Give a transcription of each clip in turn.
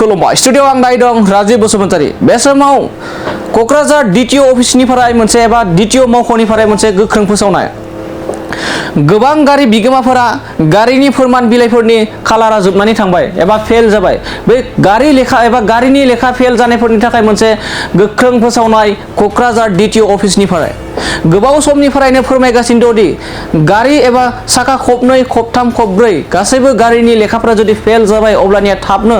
खुलुमबाय स्टुडियो आं दायो दं राजीव बसुमतारी बे समाव क'क्राझार DTO अफिसनिफ्राय मोनसे एबा DTO मावख'निफ्राय मोनसे गोख्रों फोसावनाय गोबां गारि बिगोमाफोरा गारिनि फोरमान बिलाइफोरनि खालारा जोबनानै थांबाय एबा फेल जाबाय बे गारि लेखा एबा गारिनि लेखा फेल जानायफोरनि थाखाय मोनसे गोख्रों फोसावनाय क'क्राझार DTO अफिसनिफ्राय गोबाव समनिफ्रायनो फोरमायगासिनो दंदि गारि एबा साखा खबनै खबथाम खबब्रै गासैबो गारिनि लेखाफोरा जुदि फेल जाबाय अब्लानिया थाबनो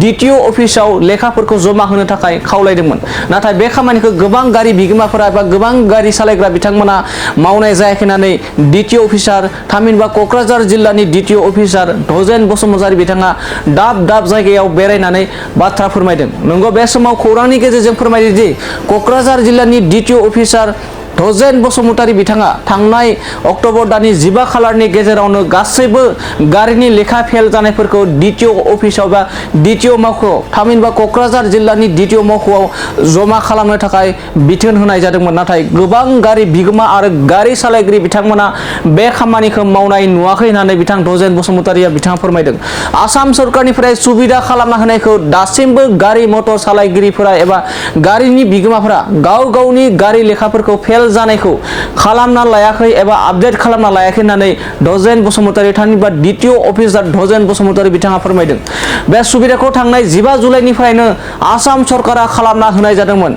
DTO अफिसाव लेखाफोरखौ जमा होनो थाखाय खावलायदोंमोन नाथाय बे खामानिखौ गोबां गारि बिगोमाफोरा एबा गोबां गारि सालायग्रा बिथांमोना मावनाय जायाखै होननानै DTO अफिसार थामहिनबा क'क्राझार जिल्लानि DTO अफिसार धजेन बसुमतारी बिथाङा दाब दाब जायगायाव बेरायनानै बाथ्रा फोरमायदों नंगौ बे समाव खौरांनि गेजेरजों फोरमायदों दि क'क्राझार जिल्लानि DTO अफिसार धजेन बसुमतारी बिथाङा थांनाय अक्ट'बर दाननि 15 खालारनि गेजेरावनो गासैबो गारिनि लेखा फेल जानायफोरखौ DTO अफिसाव बा DTO मावख'आव थामहिनबा क'क्राझार जिल्लानि DTO मावख'आव जमा खालामनो थाखाय बिथोन होनाय जादोंमोन नाथाय गोबां गारि बिगोमा आरो गारि सालायगिरि बिथांमोना बे खामानिखौ मावनाय नुवाखै होननानै बिथां धजेन बसुमतारीया बिथाङा फोरमायदों आसाम सरकारनिफ्राय सुबिदा खालामना होनायखौ दासिमबो गारि मटर सालायगिरिफोरा एबा गारिनि बिगोमाफोरा गाव गावनि गारि लेखाफोरखौ फेल जानायखौ खालामना लायाखै एबा आपडेट खालामना लायाखै होननानै धजेन बसुमतारी थामहिनबा DTO अफिसार धजेन बसुमतारी बिथाङा फोरमायदों बे सुबिदाखौ थांनाय 15 जुलाइनिफ्रायनो आसाम सरकारा खालामना होनाय जादोंमोन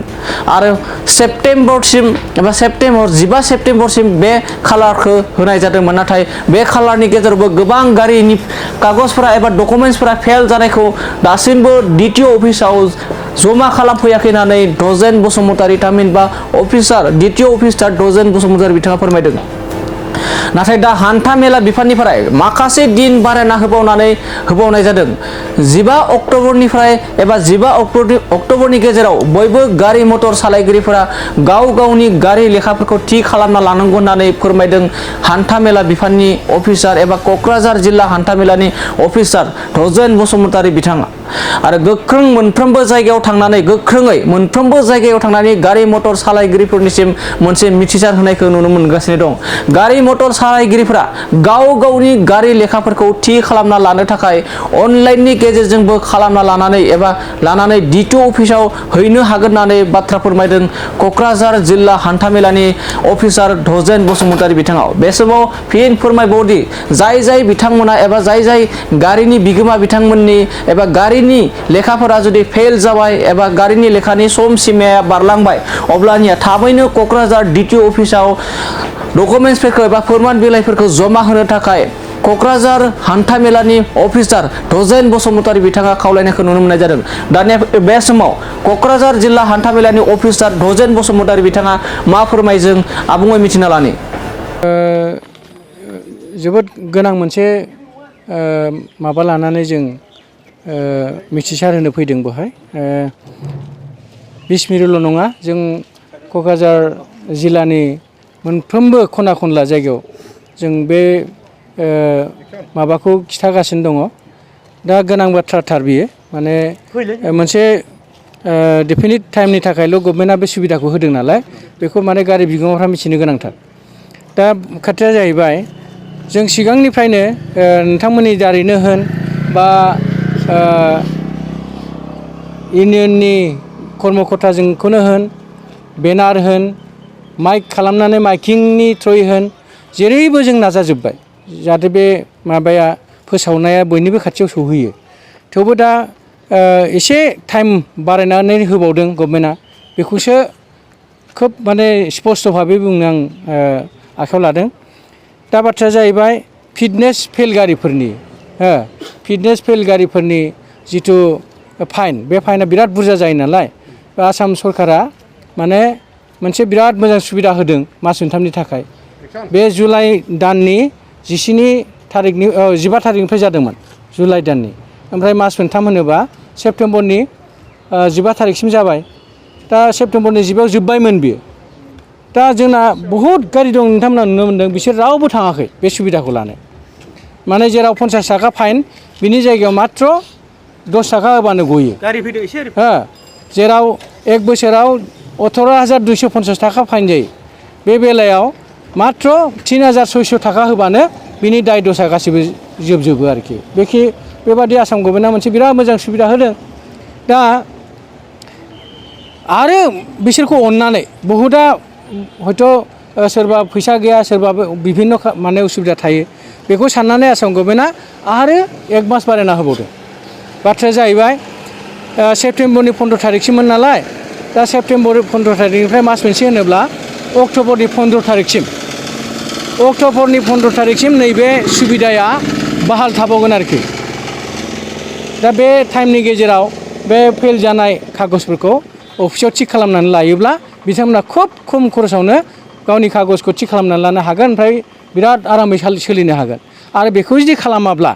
आरो सेप्तेम्बरसिम एबा 15 सेप्तेम्बरसिम बे खालारखौ होनाय जादोंमोन नाथाय बे खालारनि गेजेरावबो गोबां गारिनि कागजफोरा एबा डकुमेन्टसफोरा फेल जानायखौ दासिमबो DTO अफिसाव जमा खालामफैयाखै होननानै धजेन बसुमतारी थामहिनबा अफिसार DTO अफिसार धजेन बसुमतारी बिथाङा फोरमायदों नाथाय दा हान्था मेला बिफाननिफ्राय माखासे दिन बारायना होबावनाय जादों 15 अक्ट'बरनिफ्राय एबा 15 अक्ट'बरनि गेजेराव बयबो गारि मटर सालायगिरिफोरा गाव गावनि गारि लेखाफोरखौ थि खालामना लानांगौ होननानै फोरमायदों हान्था मेला बिफाननि अफिसार एबा क'क्राझार जिल्ला हान्था मेलानि अफिसार धजेन बसुमतारी बिथाङा आरो गोख्रोङै मोनफ्रोमबो जायगायाव थांनानै गारि मटर सालायगिरिफोरनिसिम मोनसे मिथिसार होनायखौ नुनो मोनगासिनो दं गारि मटर सालायगिरिफोरा गाव गावनि गारि लेखाफोरखौ थि खालामना लानो थाखाय अनलाइननि गेजेरजोंबो खालामना लानानै DTO अफिसाव हैनो हागोन होननानै बाथ्रा फोरमायदों क'क्राझार जिल्ला हान्थामेलानि अफिसार धजेन बसुमतारी बिथाङा बे समाव फिन फोरमायबावदि जाय बिथांमोना एबा जाय गारिनि बिगोमा बिथांमोननि एबा गारिनि लेखाफोरा जुदि फेल जाबाय एबा गारिनि लेखानि सम सीमाया बारलांबाय अब्लानिया थाबैनो क'क्राझार DTO अफिसाव डकुमेन्टसफोरखौ एबा फोरमान बिलाइफोरखौ जमा होनो थाखाय क'क्राझार हान्था मेलानि अफिसार धजेन बसुमतारी बिथाङा खावलायनायखौ नुनो मोननाय जादों दानिया बे समाव क'क्राझार जिल्ला हान्था मेलानि अफिसार धजेन बसुमतारी बिथाङा मा फोरमायजों आबुङै मिथिना लानि जोबोद गोनां मोनसे माबा लानानै जों मिथिसार होनो फैदों बेवहाय 20 मिनिटल' नङा जों क'क्राझार जिल्लानि मोनफ्रोमबो खना खनला जायगायाव जों बे माबाखौ खिथागासिनो दङ दा गोनां बाथ्राथार बियो माने मोनसे डेफिनिट टाइमनि थाखायल' गभर्नमेन्टआ बे सुबिदाखौ होदों नालाय बेखौ माने गारि बिगोमाफ्रा मिथिनो गोनांथार दा खोथाया जाहैबाय जों सिगांनिफ्रायनो नोंथांमोननि दारैनो होन बा इउनियननि कर्मकर्ताजोंखौनो होन बेनार होन माइक खालामनानै माइकिंनि थ्रुयै होन जेरैबो जों नाजाजोब्बाय जाहाथे बे माबाया फोसावनाया बयनिबो खाथियाव सौहैयो थेवबो दा एसे टाइम बारायनानै होबावदों गभर्नमेन्टआ बेखौसो खोब माने स्पष्ट भाबै बुंनो आं आखायाव लादों दा बाथ्राया जाहैबाय फिटनेस फेल गारिफोरनि जिथु फाइन बे फाइना बिराद बुरजा जायो नालाय आसाम सरकारा माने मोनसे बिराद मोजां सुबिदा होदों मास मोनथामनि थाखाय बे जुलाइ दाननि 15 थारिखनिफ्राय जादोंमोन जुलाइ दाननि ओमफ्राय मास मोनथाम होनोबा सेप्तेम्बरनि 15 थारिखसिम जाबाय दा सेप्तेम्बरनि 10आव जोब्बायमोन बियो दा जोंना बहुद गारि दं नोंथांमोना नुनो मोनदों बिसोर रावबो थाङाखै बे सुबिदाखौ लानो माने जेराव 50 थाखा फाइन बिनि जायगायाव मात्र 10 थाखा होबानो गयो गारि फैदो एसे जेराव 1 बोसोराव 18,250 थाखा फाइन जायो बे बेलायाव मात्र 3,600 थाखा होबानो बिनि दाय दसा गासिबो जोबजोबो आरोखि बेबादि आसाम गभर्नमेन्टआ मोनसे बिराद मोजां सुबिदा होदों दा आरो बिसोरखौ अननानै बहुदा हयथ' सोरबा फैसा गैया सोरबा बिभिन्न माने उसुबिदा थायो बेखौ साननानै आसाम गभर्नमेन्टआ आरो 1 मास बारायना होबावदों बाथ्राया जाहैबाय सेप्तेम्बरनि 15 थारिखसिममोन नालाय दा सेप्तेम्बर 15 थारिखनिफ्राय मास मोनसे होनोब्ला अक्ट'बरनि 15 थारिखसिम नैबे सुबिदाया बहाल थाबावगोन आरोखि दा बे टाइमनि गेजेराव बे फेल जानाय कागजफोरखौ अफिसाव थिक खालामनानै लायोब्ला बिथांमोना खुब खम खरसावनो गावनि कागजखौ थिक खालामनानै लानो हागोन ओमफ्राय बिराद आरामै सोलिनो हागोन आरो बेखौ जुदि खालामाब्ला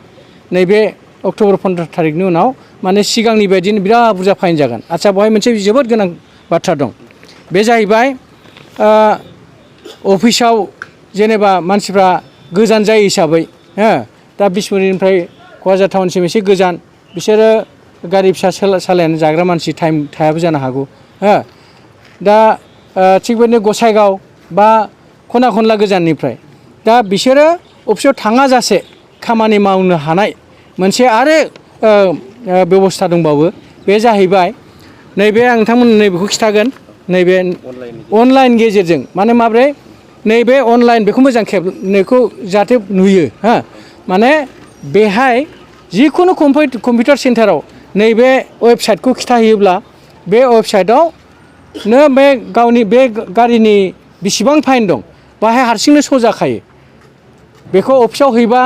नैबे अक्ट'बर 15 थारिखनि उनाव माने सिगांनि बायदिनो बिराद बुरजा फाइन जागोन आच्चा बेवहाय मोनसे जोबोद गोनां बाथ्रा दं बे जाहैबाय अफिसाव जेनेबा मानसिफ्रा गोजान जायो हिसाबै दा बिसमुरिनिफ्राय क'क्राझार टाउनसिम एसे गोजान बिसोरो गारि फिसा सालायनो जाग्रा मानसि टाइम थायाबो जानो हागौ दा थिग बेबायदिनो गसाइगाव बा खना खनला गोजाननिफ्राय दा बिसोरो अफिसाव थाङाजासे खामानि मावनो हानाय मोनसे आरो बेबस्था दंबावो बे जाहैबाय नैबे आं नोंथांमोननो नैबेखौ खिथागोन नैबे अनलाइन गेजेरजों माने माब्रै नैबे अनलाइन बेखौ मोजां खेबनायखौ जाहाथे नुयो माने बेहाय जिखुनु कम्पिउटार सेन्टाराव नैबे वेबसाइटखौ खिथाहैयोब्ला बे वेबसाइटआवनो बे गावनि बे गारिनि बेसेबां फाइन दं बाहाय हारसिंनो श' जाखायो बेखौ अफिसाव हैबा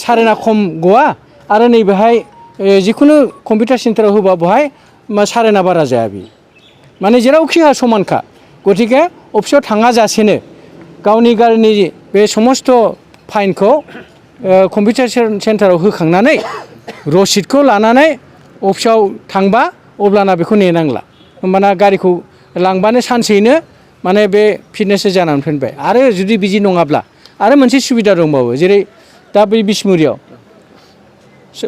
सारेना खम गवा आरो नैबेहाय जिखुनु कम्पिउटार सेन्टाराव होबा बेवहाय सारेना बारा जाया बियो माने जेरावखि समानखा गतिके अफिसाव थाङाजासेनो गावनि गारिनि बे समस्त फाइनखौ कम्पिउटार सेन्टाराव होखांनानै रसिदखौ लानानै अफिसाव थांबा अब्लाना बेखौ नेनांला होमबाना गारिखौ लांबानो सानसेयैनो माने बे फिटनेस जानानै फैबाय आरो जुदि बिदि नङाब्ला आरो मोनसे सुबिदा दंबावो जेरै दा बै बिसमुरियाव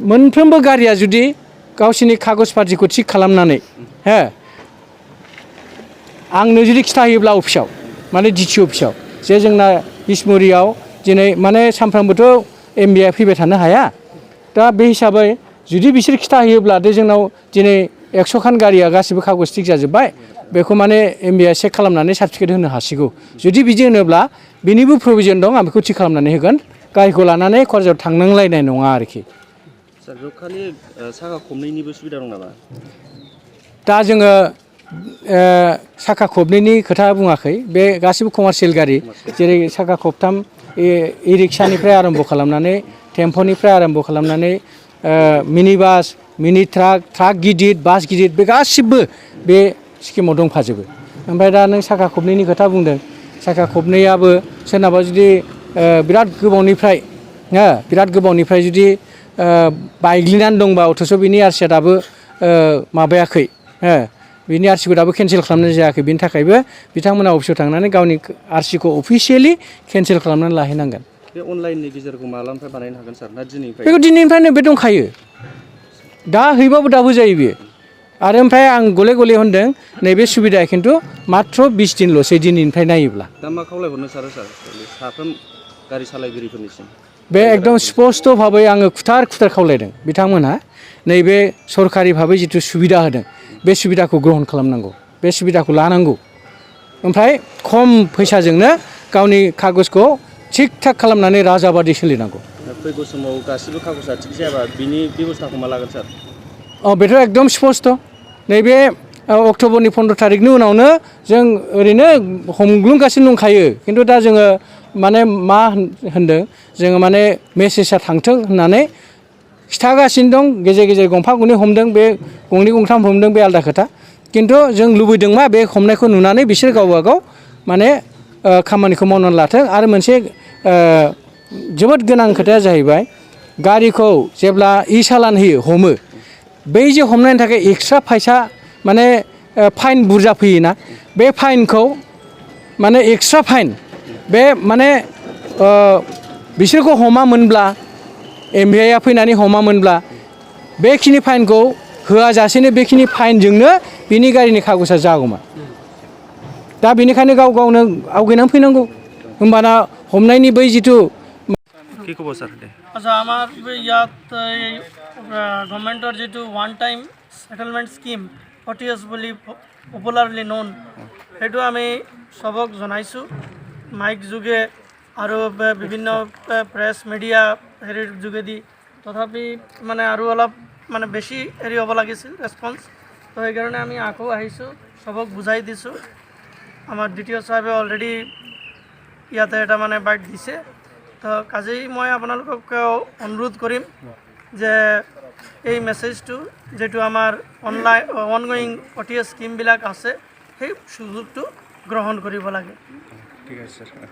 मोनफ्रोमबो गारिया जुदि गावसिनि कागज पातिखौ थिक खालामनानै आंनो जुदि खिथाहैयोब्ला अफिसाव माने DTO अफिसाव जे जोंना बिसमुरियाव दिनै माने सानफ्रामबोथ' MBA फैबाय थानो हाया दा बे हिसाबै जुदि बिसोर खिथाहैयोब्ला दे जोंनाव दिनै 100 खान गारिया गासिबो कागज थिक जाजोब्बाय बेखौ माने MBA चेक खालामनानै सार्टिफिकेट होनो हासिगौ जुदि बिदि होनोब्ला बेनिबो प्रभिजन दं आं बेखौ थिक खालामनानै होगोन गारिखौ लानानै क'क्राझाराव थांनांलायनाय नङा आरोखि सार बेयाव खालि साखा खबनैनिबो सुबिदा दं नामा दा जोङो साखा खबनैनि खोथा बुङाखै बे गासिबो कमार्शियेल गारि जेरै साखा खबथाम इ-रिक्सानिफ्राय आरम्भ खालामनानै टेम्प'निफ्राय आरम्भ खालामनानै मिनि बास मिनि ट्राक गिदिर बास गिदिर बे गासिबो बे स्किमाव दंफाजोबो ओमफ्राय दा नों साखा खबनैनि खोथा बुंदों साखा खबनैयाबो सोरनाबा जुदि बिराद गोबावनिफ्राय जुदि बायग्लिनानै दंबा अथ'स' बिनि आरसिया दाबो माबायाखै बिनि आरसिखौ दाबो केन्सेल खालामनाय जायाखै बिनि थाखायबो बिथांमोना अफिसाव थांनानै गावनि आरसिखौ अफिसियेलि केन्सेल खालामनानै लाहैनांगोन बे अनलाइननि गेजेरखौ मालानिफ्राय बानायनो हागोन सार ना दिनैनिफ्राय बेखौ दिनैनिफ्रायनो बे दंखायो दा हैबाबो दाबो जायो बेयो आरो ओमफ्राय आं गले गले होनदों नैबे सुबिदाया खिन्थु माथ्र 20 दिनल'सै दिनैनिफ्राय नायोब्ला दा मा खावलायहरनो सार साफ्रोम गारि सालायगिरिफोरनिसिम बे एकदम स्पस्ट भाबै आङो खुथार खावलायदों बिथांमोनहा नैबे सरकारि भाबै जिथु सुबिदा होदों बे सुबिदाखौ ग्रहण खालामनांगौ बे सुबिदाखौ लानांगौ ओमफ्राय खम फैसाजोंनो गावनि कागजखौ थिग थाक खालामनानै राजाबादि सोलिनांगौ फैगौ समाव गासिबो कागजआ थिग जायाबा बिनि बेब'स्थाखौ मा लागोन सार बेथ' एकदम स्पस्ट नैबे अक्ट'बरनि 15 थारिखनि उनावनो जों ओरैनो हमग्लुंगासिनो दंखायो खिन्थु दा जोङो माने मा होनदों जोङो माने मेसेजआ थांथों होननानै खिथागासिनो दं गेजेर गेजेर गंफा गंनै हमदों बे गंनै गंथाम हमदों बे आलादा खोथा खिन्थु जों लुबैदों मा बे हमनायखौ नुनानै बिसोर गावबा गाव माने खामानिखौ मावनानै लाथों आरो मोनसे जोबोद गोनां खोथाया जाहैबाय गारिखौ जेब्ला इ-चालान होयो हमो बै जे हमनायनि थाखाय एक्सट्रा फैसा माने फाइन बुरजा फैयोना बे फाइनखौ माने एक्सट्रा फाइन बे माने बिसोरखौ हमामोनब्ला MVIआ फैनानै हमामोनब्ला बेखिनि फाइनखौ होआजासेनो बेखिनि फाइनजोंनो बिनि गारिनि कागजआ जागौमोन दा बेनिखायनो गाव गावनो आवगायनानै फैनांगौ होमबाना हमनायनि बै जिथु কি ক'ব ছাৰ দে আচ্ছা আমাৰ ইয়াত এই গভৰ্ণমেণ্টৰ যিটো one time settlement scheme OTS বুলি পপুলাৰলি ন'ন সেইটো আমি চবক জনাইছোঁ মাইক যোগে আৰু বিভিন্ন প্ৰেছ মিডিয়া হেৰিৰ যোগেদি তথাপি মানে আৰু অলপ মানে বেছি হেৰি হ'ব লাগিছিল ৰেছপন্স তো সেইকাৰণে আমি আকৌ আহিছোঁ চবক বুজাই দিছোঁ আমাৰ DTO সাহেবে অলৰেডি ইয়াতে এটা মানে বাইট দিছে তো কাজেই মই আপোনালোককেও অনুৰোধ কৰিম যে এই মেছেজটো যেটো আমাৰ অনলাইন অনগোয়িং OTS স্কিমবিলাক আছে সেই সুযোগটো গ্ৰহণ কৰিব লাগে ঠিক আছে ছাৰ